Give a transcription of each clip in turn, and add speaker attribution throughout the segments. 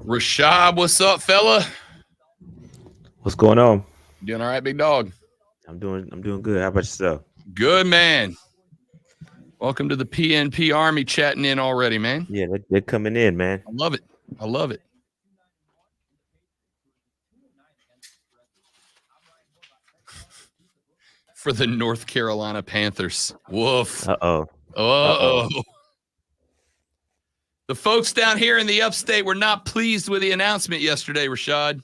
Speaker 1: Rashad, what's up, fella?
Speaker 2: What's going on?
Speaker 1: You doing all right, big dog?
Speaker 2: I'm doing good. How about yourself?
Speaker 1: Good, man. Welcome to the PNP Army chatting in already, man.
Speaker 2: Yeah, they're coming in, man.
Speaker 1: I love it. I love it. For the North Carolina Panthers. Woof.
Speaker 2: Uh-oh.
Speaker 1: Uh-oh. The folks down here in the upstate were not pleased with the announcement yesterday, Rashad.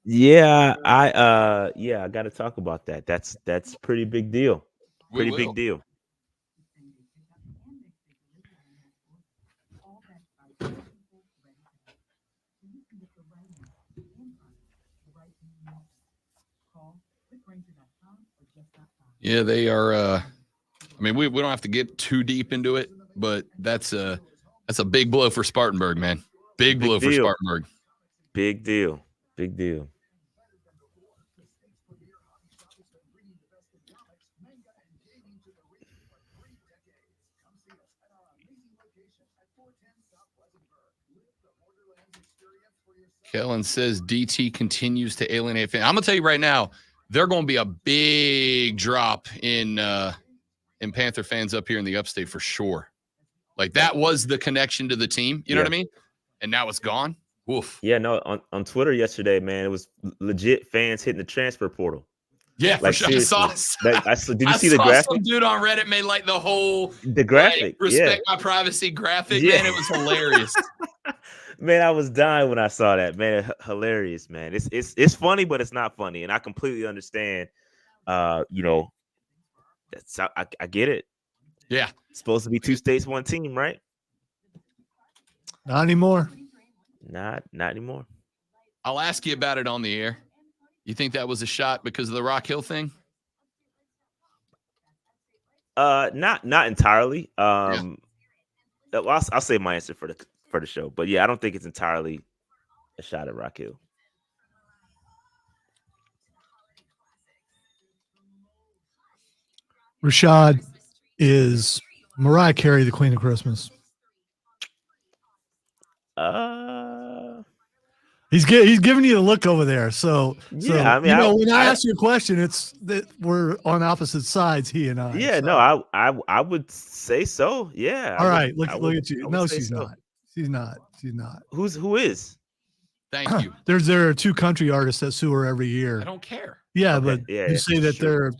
Speaker 2: Yeah, I got to talk about that. That's pretty big deal. Pretty big deal.
Speaker 1: Yeah, they are I mean, we don't have to get too deep into it, but that's a big blow for Spartanburg, man. Big blow for Spartanburg.
Speaker 2: Big deal. Big deal.
Speaker 1: Kellen says DT continues to alienate fans. I'm gonna tell you right now, they're going to be a big drop in Panther fans up here in the upstate for sure. Like that was the connection to the team. You know what I mean? And now it's gone. Woof.
Speaker 2: Yeah, no. On Twitter yesterday, man, it was legit fans hitting the transfer portal.
Speaker 1: Yeah,
Speaker 2: like,
Speaker 1: for sure.
Speaker 2: Did you see the graphic?
Speaker 1: Some dude on Reddit made like
Speaker 2: the graphic.
Speaker 1: Like, respect my privacy graphic. Yeah. Man, it was hilarious.
Speaker 2: Man, I was dying when I saw that. Man, hilarious, man. It's funny, but it's not funny, and I completely understand. That's I get it.
Speaker 1: Yeah,
Speaker 2: it's supposed to be 2 states, 1 team, right?
Speaker 3: Not anymore.
Speaker 2: Not anymore.
Speaker 1: I'll ask you about it on the air. You think that was a shot because of the Rock Hill thing?
Speaker 2: Not entirely. I'll say my answer for the show, but yeah, I don't think it's entirely a shot at Rock Hill.
Speaker 3: Rashad, is Mariah Carey the Queen of Christmas? He's giving you the look over there. So
Speaker 2: yeah, I mean,
Speaker 3: when I ask you a question, it's that we're on opposite sides, he and I.
Speaker 2: Yeah, so. No, I would say so. Yeah.
Speaker 3: All right, look at you. No, she's not. She's not.
Speaker 2: Who is?
Speaker 1: Thank you.
Speaker 3: There are 2 country artists that sue her every year.
Speaker 1: I don't care.
Speaker 3: Yeah, okay. But you say that they're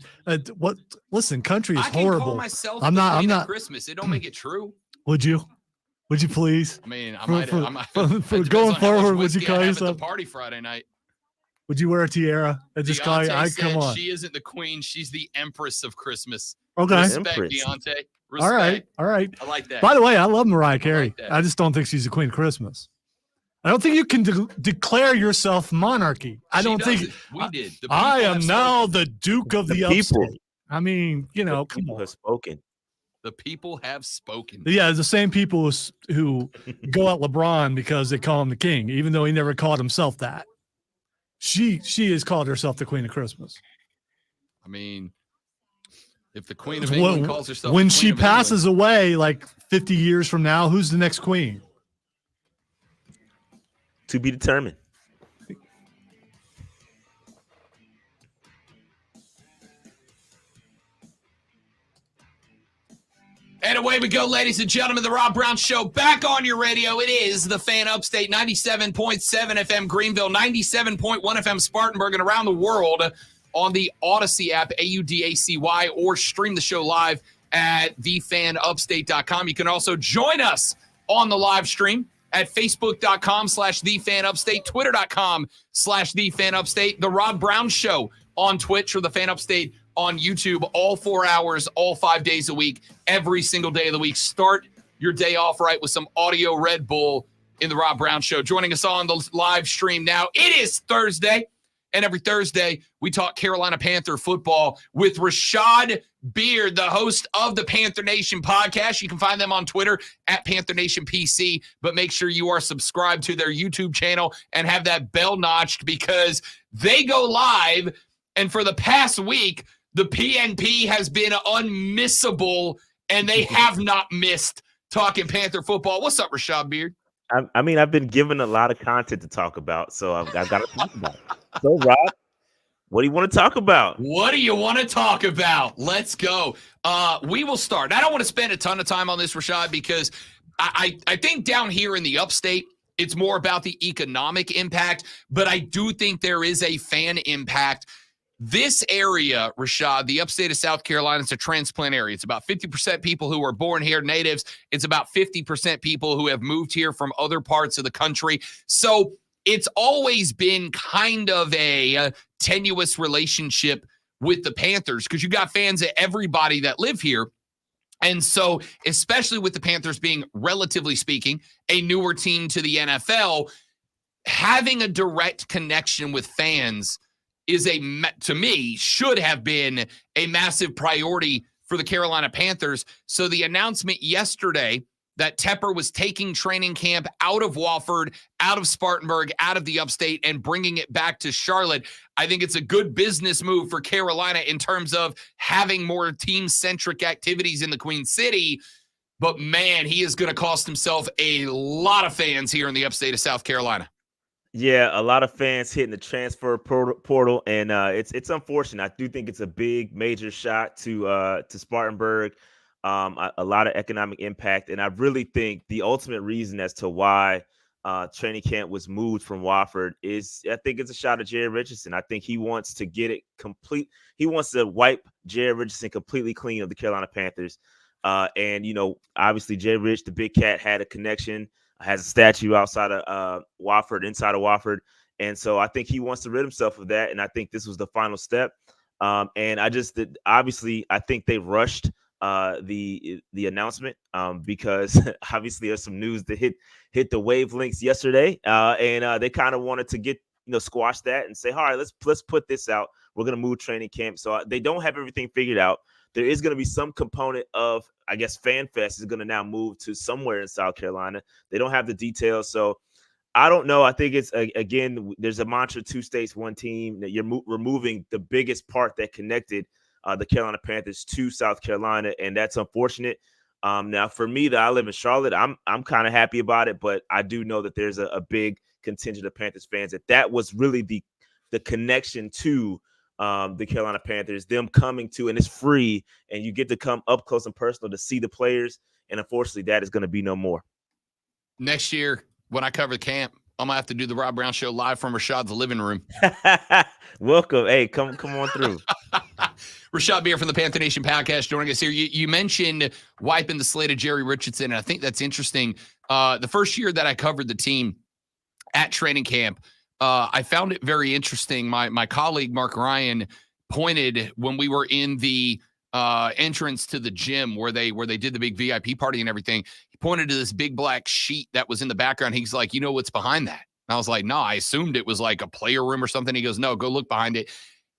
Speaker 3: what? Listen, country is horrible.
Speaker 1: Call myself
Speaker 3: I'm not.
Speaker 1: Christmas. It don't make it true.
Speaker 3: Would you please?
Speaker 1: I mean,
Speaker 3: for going forward, would you call yourself
Speaker 1: at the party Friday night?
Speaker 3: Would you wear a tiara and just call you? Come on.
Speaker 1: She isn't the queen. She's the empress of Christmas.
Speaker 3: Okay.
Speaker 1: Respect, Deontay.
Speaker 3: Respect. All right.
Speaker 1: I like that.
Speaker 3: By the way, I love Mariah Carey. I just don't think she's the queen of Christmas. I don't think you can declare yourself monarchy. I don't think
Speaker 1: we did.
Speaker 3: I am now the Duke of the
Speaker 2: people.
Speaker 3: Upstate. I mean,
Speaker 2: the people have spoken.
Speaker 1: The people have spoken.
Speaker 3: Yeah, the same people who go at LeBron because they call him the king, even though he never called himself that. She has called herself the Queen of Christmas.
Speaker 1: I mean, if the Queen of England calls herself
Speaker 3: when she passes away, like 50 years from now, who's the next queen?
Speaker 2: To be determined.
Speaker 1: And away we go, ladies and gentlemen. The Rob Brown Show back on your radio. It is the Fan Upstate, 97.7 FM Greenville, 97.1 FM Spartanburg, and around the world on the Odyssey app, AUDACY, or stream the show live at thefanupstate.com. You can also join us on the live stream at facebook.com/thefanupstate, twitter.com/thefanupstate, the Rob Brown Show on Twitch, or the Fan Upstate on YouTube, all 4 hours, all 5 days a week, every single day of the week. Start your day off right with some audio Red Bull in the Rob Brown Show. Joining us on the live stream now, it is Thursday, and every Thursday we talk Carolina Panther football with Rashad Beard, the host of the Panther Nation podcast. You can find them on Twitter at Panther Nation PC, but make sure you are subscribed to their YouTube channel and have that bell notched, because they go live, and for the past week, the PNP has been unmissable, and they have not missed talking Panther football. What's up, Rashad Beard?
Speaker 2: I mean, I've been given a lot of content to talk about, so I've got to talk about it. So, Rob, what do you want to talk about?
Speaker 1: What do you want to talk about? Let's go. We will start. I don't want to spend a ton of time on this, Rashad, because I think down here in the upstate, it's more about the economic impact, but I do think there is a fan impact. This area, Rashad, the upstate of South Carolina, it's a transplant area. It's about 50% people who are born here, natives. It's about 50% people who have moved here from other parts of the country. So it's always been kind of a tenuous relationship with the Panthers because you got fans of everybody that live here. And so, especially with the Panthers being, relatively speaking, a newer team to the NFL, having a direct connection with fans is to me, should have been a massive priority for the Carolina Panthers. So the announcement yesterday that Tepper was taking training camp out of Wofford, out of Spartanburg, out of the upstate, and bringing it back to Charlotte, I think it's a good business move for Carolina in terms of having more team-centric activities in the Queen City. But, man, he is going to cost himself a lot of fans here in the upstate of South Carolina.
Speaker 2: Yeah, a lot of fans hitting the transfer portal, and it's unfortunate. I do think it's a big, major shot to Spartanburg. A lot of economic impact, and I really think the ultimate reason as to why training camp was moved from Wofford is, I think it's a shot at Jerry Richardson. I think he wants to get it complete. He wants to wipe Jerry Richardson completely clean of the Carolina Panthers. And, obviously Jerry Rich, the big cat, had a connection, has a statue outside of Wofford, inside of Wofford. And so I think he wants to rid himself of that. And I think this was the final step. And obviously, I think they rushed the announcement because obviously there's some news that hit the wavelengths yesterday. And they kind of wanted to get, squash that and say, all right, let's put this out. We're going to move training camp. So they don't have everything figured out. There is going to be some component of, I guess, Fan Fest is going to now move to somewhere in South Carolina. They don't have the details. So I don't know. I think it's, again, there's a mantra, 2 states, 1 team, that you're removing the biggest part that connected the Carolina Panthers to South Carolina. And that's unfortunate. Now, for me, that I live in Charlotte, I'm kind of happy about it. But I do know that there's a big contingent of Panthers fans that was really the connection to the Carolina Panthers, them coming to, and it's free, and you get to come up close and personal to see the players. And unfortunately, that is going to be no more.
Speaker 1: Next year, when I cover the camp, I'm going to have to do the Rob Brown Show live from Rashad's living room.
Speaker 2: Welcome. Hey, come on through.
Speaker 1: Rashad Beer from the Panther Nation podcast joining us here. You mentioned wiping the slate of Jerry Richardson, and I think that's interesting. The first year that I covered the team at training camp, I found it very interesting. My colleague, Mark Ryan, pointed when we were in the entrance to the gym where they did the big VIP party and everything. He pointed to this big black sheet that was in the background. He's like, you know what's behind that? And I was like, no, I assumed it was like a player room or something. He goes, no, go look behind it.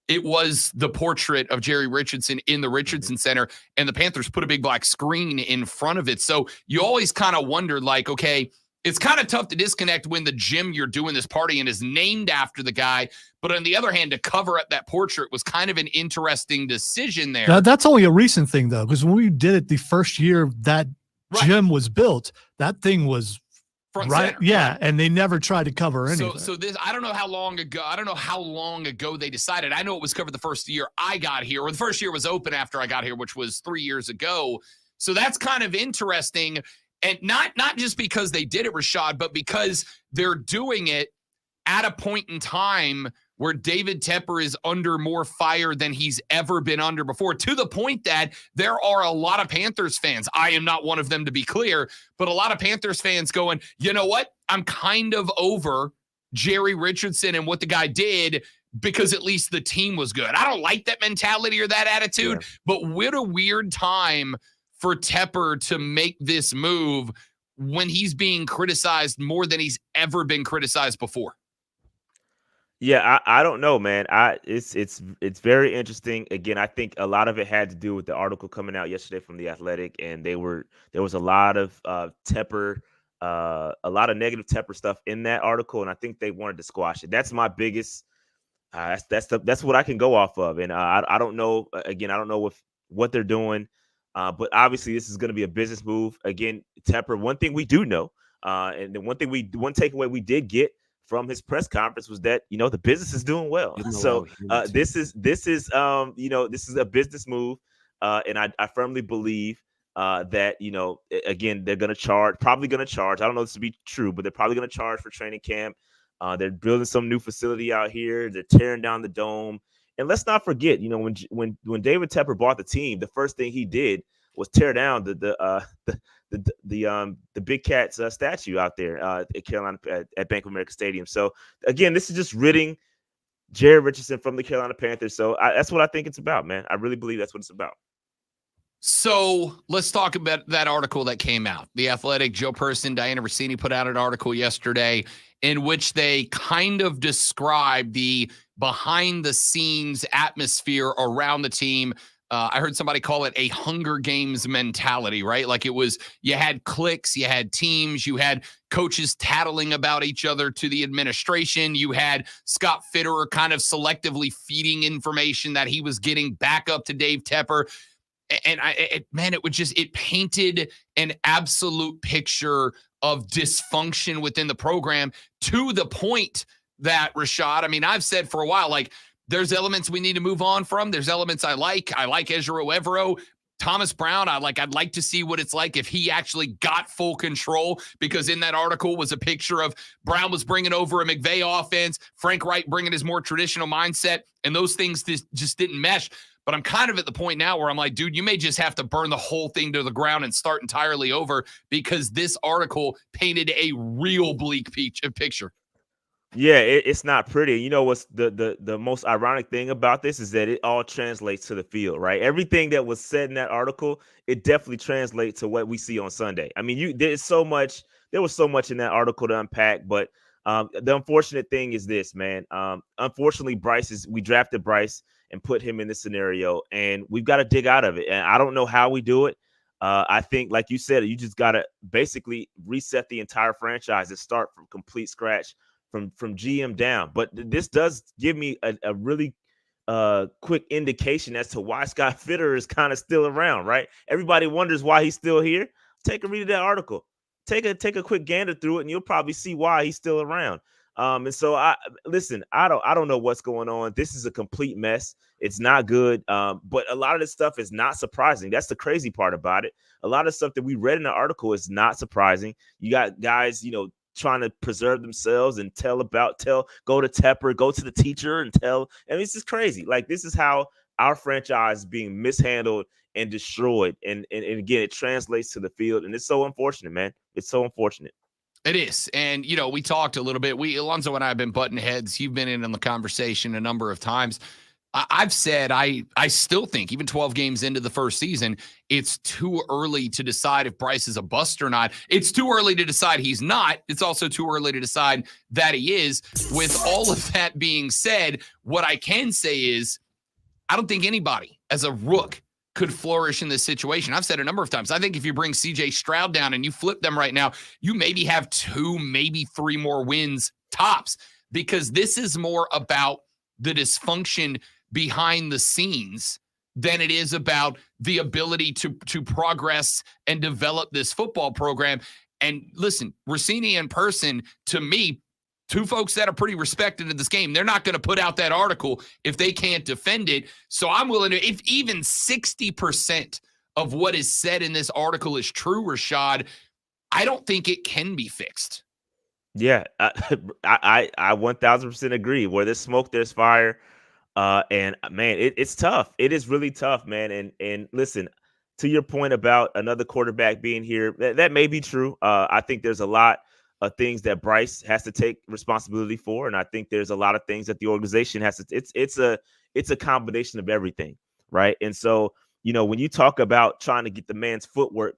Speaker 1: It was the portrait of Jerry Richardson in the Richardson Center, and the Panthers put a big black screen in front of it. So you always kind of wondered, like, okay, it's kind of tough to disconnect when the gym you're doing this party in is named after the guy. But on the other hand, to cover up that portrait was kind of an interesting decision there.
Speaker 3: That's only a recent thing, though, because when we did it the first year that gym was built, that thing was
Speaker 1: front
Speaker 3: right.
Speaker 1: center.
Speaker 3: Yeah, and they never tried to cover anything.
Speaker 1: So this, I don't know how long ago they decided. I know it was covered the first year I got here, or the first year was open after I got here, which was 3 years ago. So that's kind of interesting. And not just because they did it, Rashad, but because they're doing it at a point in time where David Tepper is under more fire than he's ever been under before, to the point that there are a lot of Panthers fans. I am not one of them, to be clear, but a lot of Panthers fans going, you know what? I'm kind of over Jerry Richardson and what the guy did because at least the team was good. I don't like that mentality or that attitude, but what a weird time for Tepper to make this move when he's being criticized more than he's ever been criticized before.
Speaker 2: Yeah, I don't know, man. It's very interesting. Again, I think a lot of it had to do with the article coming out yesterday from The Athletic, and there was a lot of Tepper, a lot of negative Tepper stuff in that article, and I think they wanted to squash it. That's my biggest. That's what I can go off of, and I don't know. Again, I don't know what they're doing. But obviously, this is going to be a business move. Again, Tepper, one thing we do know, And the one takeaway we did get from his press conference was that, the business is doing well. So this is a business move. And I firmly believe that, again, they're probably going to charge. I don't know this to be true, but they're probably going to charge for training camp. They're building some new facility out here. They're tearing down the dome. And let's not forget, when David Tepper bought the team, the first thing he did was tear down the Big Cats statue out there at Carolina at Bank of America Stadium. So again, this is just ridding Jared Richardson from the Carolina Panthers. So that's what I think it's about, man. I really believe that's what it's about.
Speaker 1: So let's talk about that article that came out. The Athletic, Joe Person, Diana Rossini put out an article yesterday in which they kind of described the behind-the-scenes atmosphere around the team. I heard somebody call it a Hunger Games mentality, right? Like you had cliques, you had teams, you had coaches tattling about each other to the administration. You had Scott Fitterer kind of selectively feeding information that he was getting back up to Dave Tepper. And it painted an absolute picture of dysfunction within the program, to the point that, Rashad, I've said for a while, like, there's elements we need to move on from. There's elements I like. I like Ezra Evero. Thomas Brown, I'd like to see what it's like if he actually got full control, because in that article was a picture of Brown was bringing over a McVay offense, Frank Wright bringing his more traditional mindset, and those things just didn't mesh. But I'm kind of at the point now where I'm like, dude, you may just have to burn the whole thing to the ground and start entirely over, because this article painted a real bleak picture.
Speaker 2: Yeah, it's not pretty. You know what's the most ironic thing about this is that it all translates to the field, right? Everything that was said in that article, it definitely translates to what we see on Sunday. There was so much in that article to unpack, but the unfortunate thing is this, man. Unfortunately, we drafted Bryce and put him in this scenario, and we've got to dig out of it. And I don't know how we do it. I think, like you said, you just got to basically reset the entire franchise and start from complete scratch from GM down. But this does give me a really quick indication as to why Scott Fitterer is kind of still around, right? Everybody wonders why he's still here. Take a read of that article. Take a quick gander through it, and you'll probably see why he's still around. And so I don't know what's going on. This is a complete mess. It's not good. But a lot of this stuff is not surprising. That's the crazy part about it. A lot of stuff that we read in the article is not surprising. You got guys, trying to preserve themselves and go to Tepper, go to the teacher and tell. It's just crazy. Like, this is how our franchise is being mishandled and destroyed. And again, it translates to the field. And it's so unfortunate, man. It's so unfortunate.
Speaker 1: It is. And, we talked a little bit. Alonzo and I have been butting heads. You've been in on the conversation a number of times. I've said I still think, even 12 games into the first season, it's too early to decide if Bryce is a bust or not. It's too early to decide he's not. It's also too early to decide that he is. With all of that being said, what I can say is I don't think anybody as a rook could flourish in this situation. I've said a number of times, I think if you bring CJ Stroud down and you flip them right now, you maybe have 2, maybe 3 more wins tops, because this is more about the dysfunction behind the scenes than it is about the ability to progress and develop this football program. And listen, Rossini in person, to me, 2 folks that are pretty respected in this game, they're not going to put out that article if they can't defend it. So I'm willing to, if even 60% of what is said in this article is true, Rashad, I don't think it can be fixed.
Speaker 2: Yeah, I 1000% agree. Where there's smoke, there's fire. And man, it's tough. It is really tough, man. And listen, to your point about another quarterback being here, that may be true. I think there's a lot of things that Bryce has to take responsibility for, and I think there's a lot of things that the organization has to. It's a combination of everything, right? And so, when you talk about trying to get the man's footwork,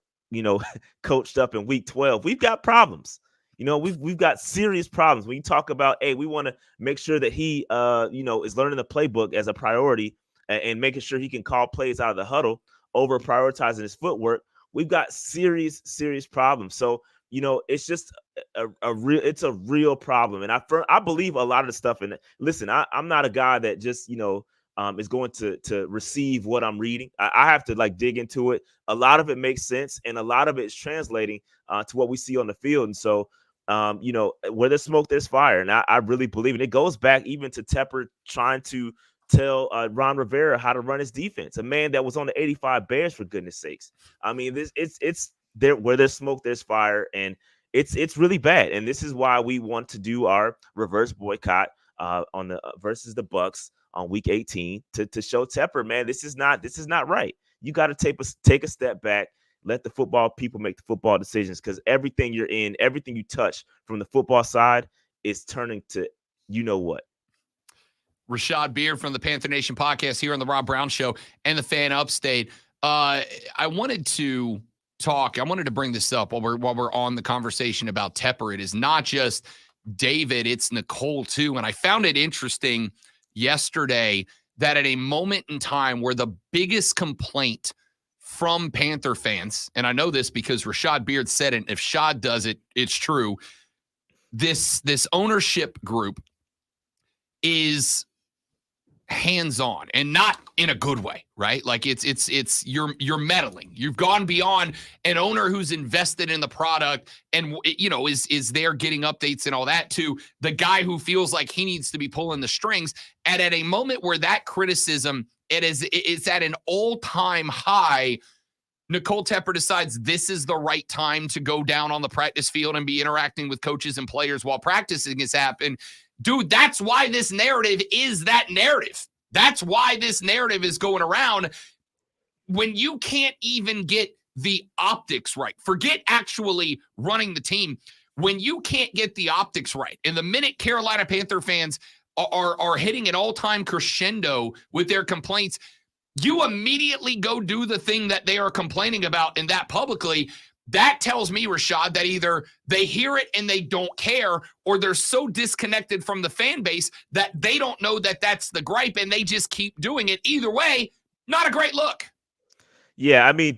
Speaker 2: coached up in week 12, we've got problems. We've got serious problems. When you talk about, hey, we want to make sure that he, is learning the playbook as a priority and making sure he can call plays out of the huddle over prioritizing his footwork. We've got serious problems. So, it's just it's a real problem. And I believe a lot of the stuff in it. Listen, I'm not a guy that just, is going to receive what I'm reading. I have to like dig into it. A lot of it makes sense, and a lot of it is translating to what we see on the field. And so, where there's smoke, there's fire, and I really believe it. It goes back even to Tepper trying to tell Ron Rivera how to run his defense, a man that was on the 85 Bears, for goodness sakes. I mean, it's there where there's smoke, there's fire, and it's really bad. And this is why we want to do our reverse boycott on the versus the Bucks on week 18 to show Tepper, man, this is not right. You got to take a step back, let the football people make the football decisions, because everything you're in, everything you touch from the football side is turning to you know what.
Speaker 1: Rashad Beard from the Panther Nation podcast here on the Rob Brown Show and the Fan Upstate. I wanted to bring this up while we're on the conversation about Tepper. It is not just David, it's Nicole too. And I found it interesting yesterday that at a moment in time where the biggest complaint from Panther fans, and I know this because Rashad Beard said it, and if Shad does it, it's true. This ownership group is hands-on and not in a good way, right? Like it's you're meddling. You've gone beyond an owner who's invested in the product and is there getting updates and all that, to the guy who feels like he needs to be pulling the strings. And at a moment where that criticism it's at an all-time high, Nicole Tepper decides this is the right time to go down on the practice field and be interacting with coaches and players while practicing has happened. Dude, that's why this narrative is that narrative. That's why this narrative is going around. When you can't even get the optics right, forget actually running the team. When you can't get the optics right, and the minute Carolina Panther fans are hitting an all-time crescendo with their complaints, you immediately go do the thing that they are complaining about, and that publicly. That tells me, Rashad, that either they hear it and they don't care, or they're so disconnected from the fan base that they don't know that that's the gripe and they just keep doing it. Either way, not a great look.
Speaker 2: Yeah, I mean,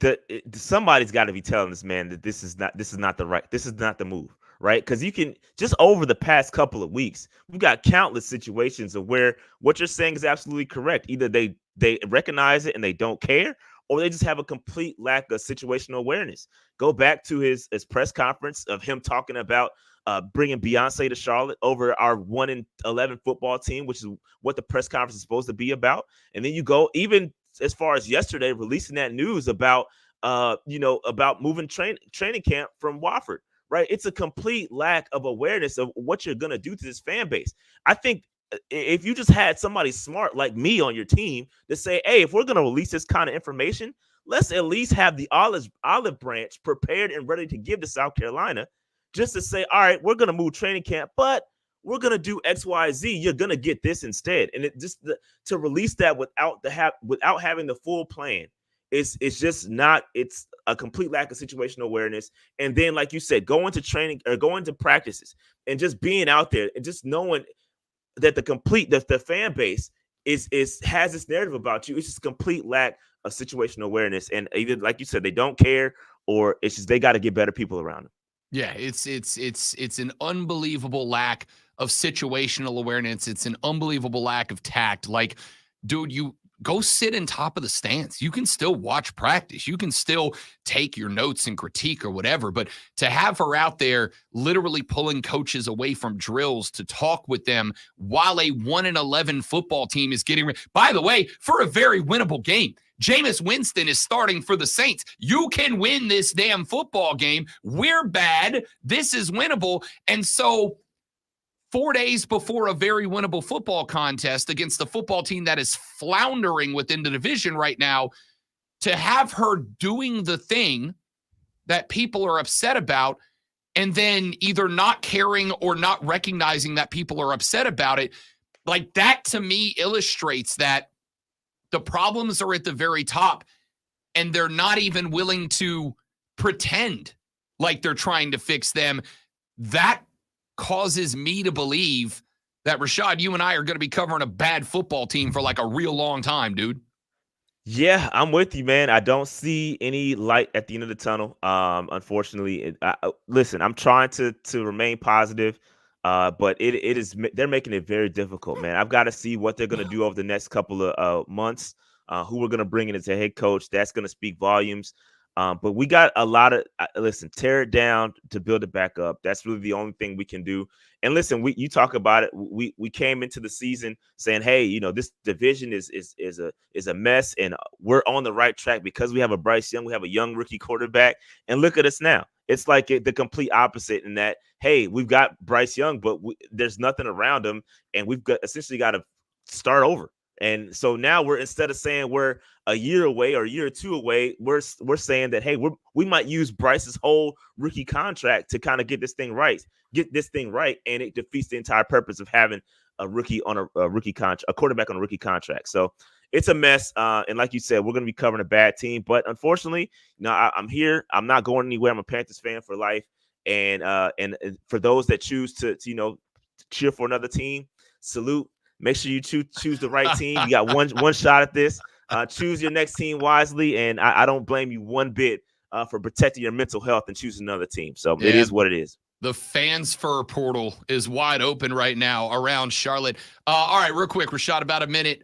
Speaker 2: somebody's got to be telling this man that this is not the move, right? Because you can just over the past couple of weeks, we've got countless situations of where what you're saying is absolutely correct. Either they recognize it and they don't care, or they just have a complete lack of situational awareness. Go back to his press conference of him talking about bringing Beyonce to Charlotte over our 1-11 football team, which is what the press conference is supposed to be about. And then you go even as far as yesterday, releasing that news about moving training camp from Wofford, right? It's a complete lack of awareness of what you're going to do to this fan base. I think if you just had somebody smart like me on your team to say, hey, if we're going to release this kind of information, let's at least have the olive branch prepared and ready to give to South Carolina, just to say, all right, we're going to move training camp, but we're going to do X, Y, Z. You're going to get this instead. And it just to release that without having the full plan it's just not. It's a complete lack of situational awareness. And then, like you said, going to training or going to practices and just being out there and just knowing that the fan base has this narrative about you. It's just a complete lack of situational awareness. And either, like you said, they don't care, or it's just they got to get better people around them.
Speaker 1: Yeah, it's an unbelievable lack of situational awareness. It's an unbelievable lack of tact. Like, dude, you go sit in top of the stands. You can still watch practice. You can still take your notes and critique or whatever. But to have her out there literally pulling coaches away from drills to talk with them while a 1-11 football team is getting ready. By the way, for a very winnable game, Jameis Winston is starting for the Saints. You can win this damn football game. We're bad. This is winnable. And so 4 days before a very winnable football contest against the football team that is floundering within the division right now, to have her doing the thing that people are upset about and then either not caring or not recognizing that people are upset about it, like that to me illustrates that the problems are at the very top and they're not even willing to pretend like they're trying to fix them. That causes me to believe that, Rashad, you and I are going to be covering a bad football team for like a real long time, dude.
Speaker 2: Yeah, I'm with you, man. I don't see any light at the end of the tunnel. Unfortunately, listen, I'm trying to remain positive. But they're making it very difficult, man. I've got to see what they're going to do over the next couple of months, who we're going to bring in as a head coach. That's going to speak volumes. But we got a lot of listen, tear it down to build it back up. That's really the only thing we can do. And listen, you talk about it. We came into the season saying, hey, this division is a mess, and we're on the right track because we have a Bryce Young, we have a young rookie quarterback, and look at us now. It's like the complete opposite in that, hey, we've got Bryce Young, but there's nothing around him, and we've essentially got to start over. And so now instead of saying we're a year away or a year or two away, we're saying that, hey, we might use Bryce's whole rookie contract to kind of get this thing right, and it defeats the entire purpose of having a rookie on a rookie contract, a quarterback on a rookie contract. So it's a mess. And like you said, we're going to be covering a bad team. But unfortunately, I'm here. I'm not going anywhere. I'm a Panthers fan for life. And for those that choose to cheer for another team, salute. Make sure you choose the right team. You got one shot at this. Choose your next team wisely. And I don't blame you one bit for protecting your mental health and choosing another team. So It is what it is.
Speaker 1: The Fansfer portal is wide open right now around Charlotte. All right, real quick, Rashad, about a minute.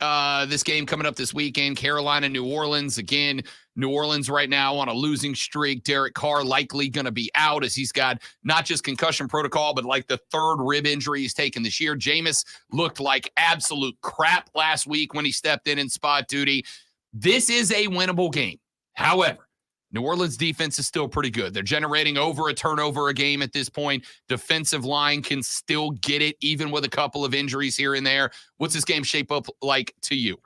Speaker 1: This game coming up this weekend, Carolina, New Orleans. Again, New Orleans right now on a losing streak. Derek Carr likely going to be out as he's got not just concussion protocol, but like the third rib injury he's taken this year. Jameis looked like absolute crap last week when he stepped in spot duty. This is a winnable game. However, New Orleans defense is still pretty good. They're generating over a turnover a game at this point. Defensive line can still get it, even with a couple of injuries here and there. What's this game shape up like to you?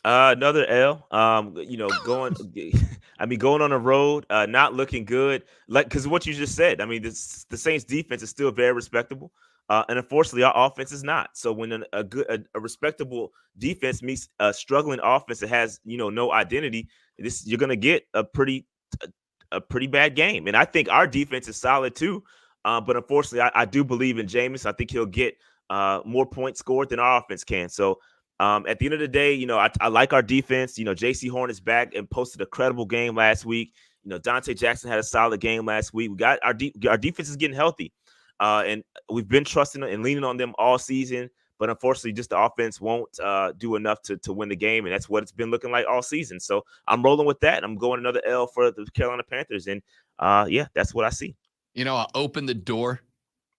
Speaker 2: Another L. Going on the road, not looking good. Because what you just said, the Saints defense is still very respectable. And unfortunately, our offense is not. So when a respectable defense meets a struggling offense that has no identity, you're going to get a pretty bad game. And I think our defense is solid too. But unfortunately, I do believe in Jameis. I think he'll get more points scored than our offense can. So at the end of the day, I like our defense. J.C. Horn is back and posted a credible game last week. Dante Jackson had a solid game last week. We got our defense is getting healthy. And we've been trusting and leaning on them all season, but unfortunately, just the offense won't do enough to win the game, and that's what it's been looking like all season. So I'm rolling with that. I'm going another L for the Carolina Panthers, and that's what I see.
Speaker 1: I opened the door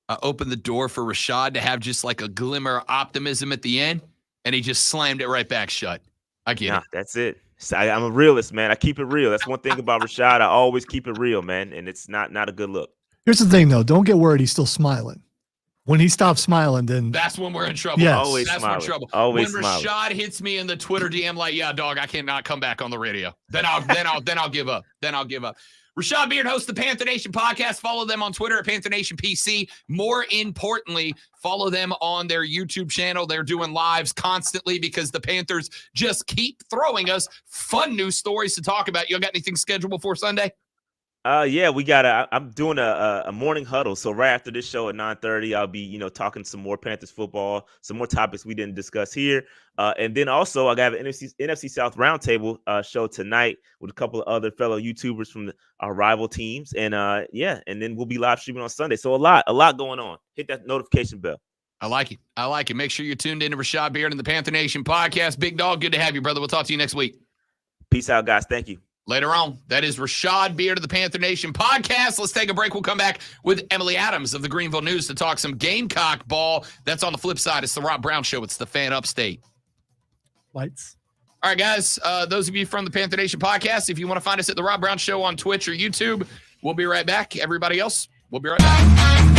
Speaker 1: for Rashad to have just like a glimmer of optimism at the end, and he just slammed it right back shut. I get it.
Speaker 2: That's it. I'm a realist, man. I keep it real. That's one thing about Rashad. I always keep it real, man, and it's not a good look.
Speaker 3: Here's the thing, though. Don't get worried. He's still smiling. When he stops smiling, then
Speaker 1: that's when we're in trouble.
Speaker 3: Yes.
Speaker 2: Always
Speaker 1: that's
Speaker 2: smiling.
Speaker 1: When trouble.
Speaker 2: Always
Speaker 1: when
Speaker 2: smiling.
Speaker 1: Rashad hits me in the Twitter DM like, "Yeah, dog, I cannot come back on the radio." Then I'll give up. Rashad Beard hosts the Panther Nation podcast. Follow them on Twitter at Panther Nation PC. More importantly, follow them on their YouTube channel. They're doing lives constantly because the Panthers just keep throwing us fun news stories to talk about. You got anything scheduled before Sunday?
Speaker 2: We got I'm doing a morning huddle. So right after this show at 9:30, I'll be, talking some more Panthers football, some more topics we didn't discuss here. And then also I got an NFC South roundtable show tonight with a couple of other fellow YouTubers from our rival teams. And and then we'll be live streaming on Sunday. So a lot going on. Hit that notification bell.
Speaker 1: I like it. Make sure you're tuned in to Rashad Beard and the Panther Nation podcast. Big dog, good to have you, brother. We'll talk to you next week.
Speaker 2: Peace out, guys. Thank you.
Speaker 1: Later on, that is Rashad Beard of the Panther Nation podcast. Let's take a break. We'll come back with Emily Adams of the Greenville News to talk some Gamecock ball. That's on the flip side. It's the Rob Brown Show. It's the Fan Upstate.
Speaker 3: Lights.
Speaker 1: All right, guys. Those of you from the Panther Nation podcast, if you want to find us at the Rob Brown Show on Twitch or YouTube, we'll be right back. Everybody else, we'll be right back.